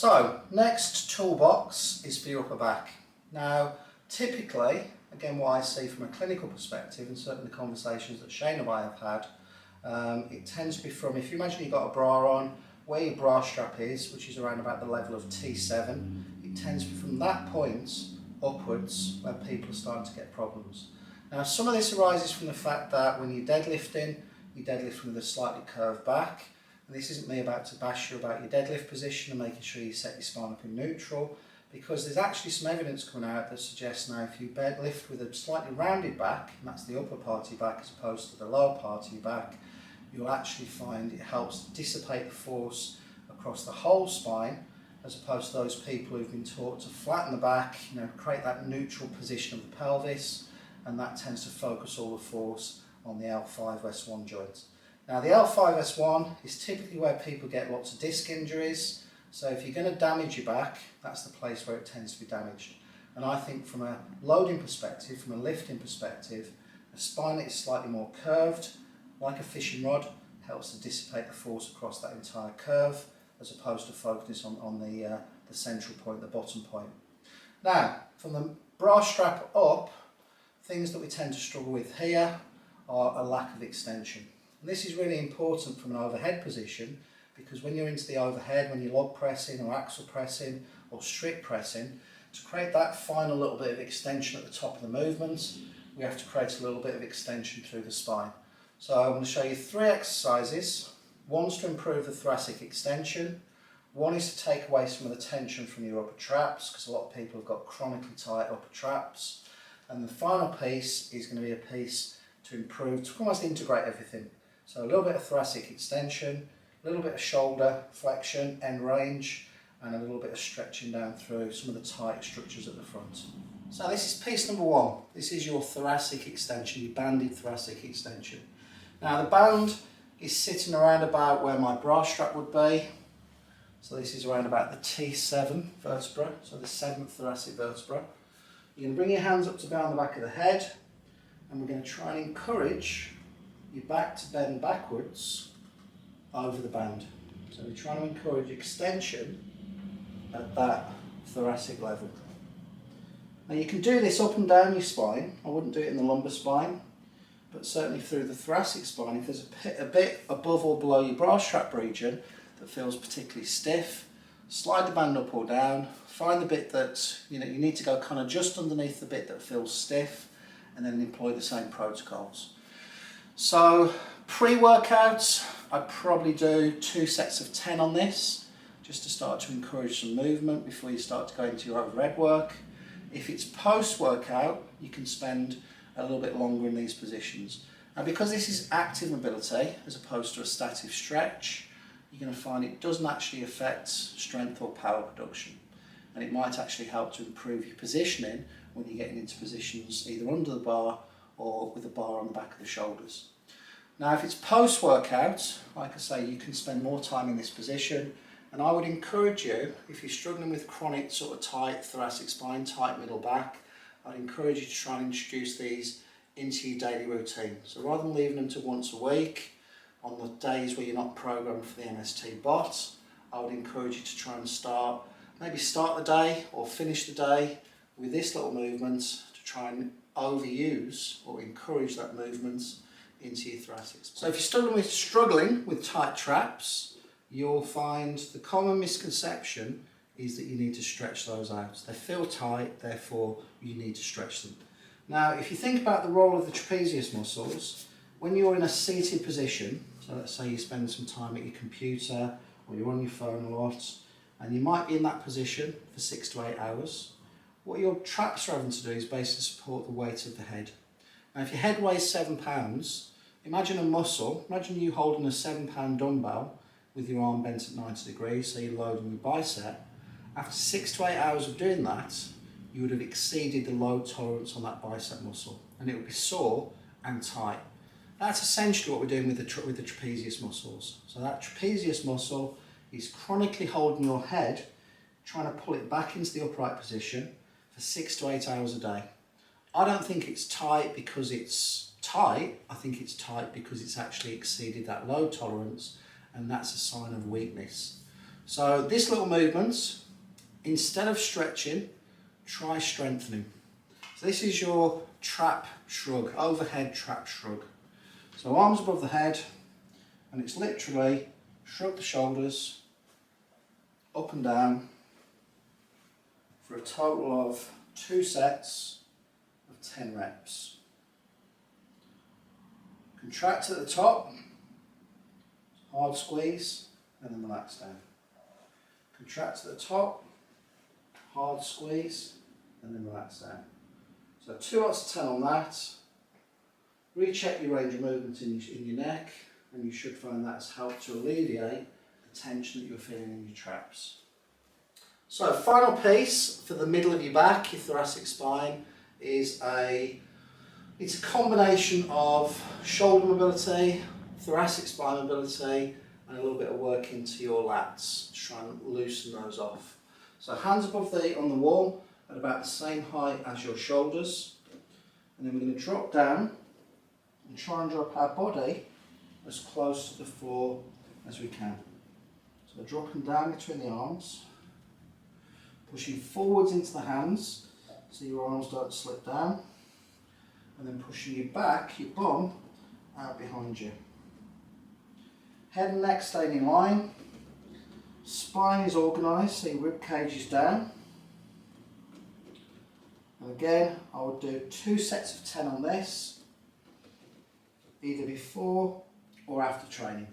So, next toolbox is for your upper back. Now, typically, again what I see from a clinical perspective, and certainly the conversations that Shane and I have had, it tends to be from, if you imagine you've got a bra on, where your bra strap is, which is around about the level of T7, it tends to be from that point upwards where people are starting to get problems. Now, some of this arises from the fact that when you're deadlifting, you deadlift with a slightly curved back. And this isn't me about to bash you about your deadlift position and making sure you set your spine up in neutral, because there's actually some evidence coming out that suggests now if you deadlift with a slightly rounded back, and that's the upper part of your back as opposed to the lower part of your back, you'll actually find it helps dissipate the force across the whole spine, as opposed to those people who've been taught to flatten the back, create that neutral position of the pelvis, and that tends to focus all the force on the L5-S1 joint. Now, the L5-S1 is typically where people get lots of disc injuries, so if you're going to damage your back, that's the place where it tends to be damaged. And I think from a loading perspective, from a lifting perspective, a spine that is slightly more curved, like a fishing rod, helps to dissipate the force across that entire curve, as opposed to focusing on the central point, the bottom point. Now, from the bra strap up, things that we tend to struggle with here are a lack of extension. And this is really important from an overhead position, because when you're into the overhead, when you're log pressing or axle pressing or strip pressing, to create that final little bit of extension at the top of the movement, we have to create a little bit of extension through the spine. So I'm going to show you 3 exercises. One's to improve the thoracic extension. One is to take away some of the tension from your upper traps, because a lot of people have got chronically tight upper traps. And the final piece is going to be a piece to improve, to almost integrate everything. So a little bit of thoracic extension, a little bit of shoulder flexion, end range, and a little bit of stretching down through some of the tight structures at the front. So this is piece number 1. This is your thoracic extension, your banded thoracic extension. Now the band is sitting around about where my bra strap would be. So this is around about the T7 vertebra, so the 7th thoracic vertebra. You're going to bring your hands up to behind the back of the head, and we're going to try and encourage your back to bend backwards over the band. So we're trying to encourage extension at that thoracic level. Now you can do this up and down your spine. I wouldn't do it in the lumbar spine, but certainly through the thoracic spine. If there's a bit above or below your bra strap region that feels particularly stiff, slide the band up or down, find the bit that you need to go kind of just underneath the bit that feels stiff, and then employ the same protocols. So pre-workout, I'd probably do 2 sets of 10 on this, just to start to encourage some movement before you start to go into your overhead work. If it's post-workout, you can spend a little bit longer in these positions. Now, because this is active mobility as opposed to a static stretch, you're going to find it doesn't actually affect strength or power production. And it might actually help to improve your positioning when you're getting into positions either under the bar or with the bar on the back of the shoulders. Now, if it's post-workout, like I say, you can spend more time in this position, and I would encourage you, if you're struggling with chronic sort of tight thoracic spine, tight middle back, I'd encourage you to try and introduce these into your daily routine. So rather than leaving them to once a week, on the days where you're not programmed for the MST bot, I would encourage you to try and start the day or finish the day with this little movement to try and overuse or encourage that movement into your thoracic spine. So if you're struggling with tight traps, you'll find the common misconception is that you need to stretch those out. They feel tight, therefore you need to stretch them. Now, if you think about the role of the trapezius muscles, when you're in a seated position, so let's say you spend some time at your computer or you're on your phone a lot, and you might be in that position for 6 to 8 hours, what your traps are having to do is basically support the weight of the head. Now, if your head weighs 7 pounds, imagine you holding a 7 pound dumbbell with your arm bent at 90 degrees, so you're loading your bicep. After 6 to 8 hours of doing that, you would have exceeded the load tolerance on that bicep muscle, and it would be sore and tight. That's essentially what we're doing with the trapezius muscles. So that trapezius muscle is chronically holding your head, trying to pull it back into the upright position for 6 to 8 hours a day. I don't think it's tight because it's tight. I think it's tight because it's actually exceeded that load tolerance, and that's a sign of weakness. So this little movement, instead of stretching, try strengthening. So this is your trap shrug, overhead trap shrug. So arms above the head, and it's literally shrug the shoulders up and down for a total of 2 sets of 10 reps. Contract at the top, hard squeeze, and then relax down. Contract at the top, hard squeeze, and then relax down. So 2 out of 10 on that. Recheck your range of movement in your neck, and you should find that's helped to alleviate the tension that you're feeling in your traps. So final piece for the middle of your back, your thoracic spine, is it's a combination of shoulder mobility, thoracic spine mobility, and a little bit of work into your lats to try and loosen those off. So hands above on the wall at about the same height as your shoulders, and then we're going to drop down and try and drop our body as close to the floor as we can. So we're dropping down between the arms, pushing forwards into the hands so your arms don't slip down, and then pushing your back, your bum, out behind you. Head and neck staying in line, spine is organised so your rib cage is down. And again, I would do 2 sets of 10 on this, either before or after training.